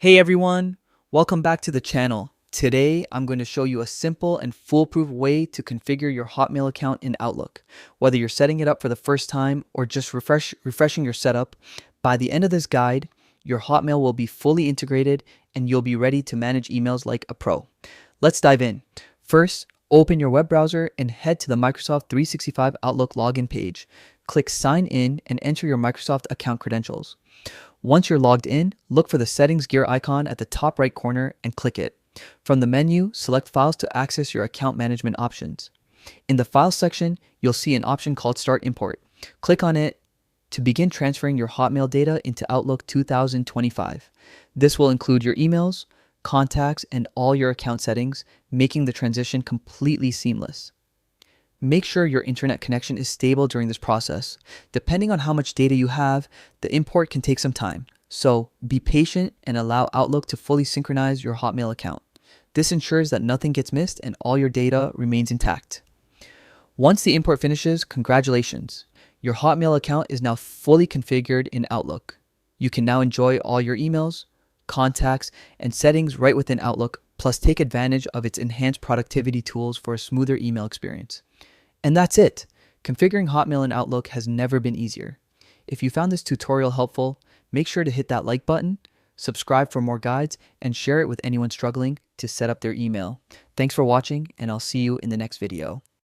Hey everyone, welcome back to the channel. Today, I'm going to show you a simple and foolproof way to configure your Hotmail account in Outlook. Whether you're setting it up for the first time or just refreshing your setup, by the end of this guide, your Hotmail will be fully integrated and you'll be ready to manage emails like a pro. Let's dive in. First, open your web browser and head to the Microsoft 365 Outlook login page. Click Sign In and enter your Microsoft account credentials. Once you're logged in, look for the settings gear icon at the top right corner and click it. From the menu, select Files to access your account management options. In the Files section, you'll see an option called Start Import. Click on it to begin transferring your Hotmail data into Outlook 2025. This will include your emails, contacts, and all your account settings, making the transition completely seamless. Make sure your internet connection is stable during this process. Depending on how much data you have, the import can take some time. So be patient and allow Outlook to fully synchronize your Hotmail account. This ensures that nothing gets missed and all your data remains intact. Once the import finishes, congratulations. Your Hotmail account is now fully configured in Outlook. You can now enjoy all your emails, contacts, and settings right within Outlook, plus take advantage of its enhanced productivity tools for a smoother email experience. And that's it. Configuring Hotmail in Outlook has never been easier. If you found this tutorial helpful, make sure to hit that like button, subscribe for more guides, and share it with anyone struggling to set up their email. Thanks for watching, and I'll see you in the next video.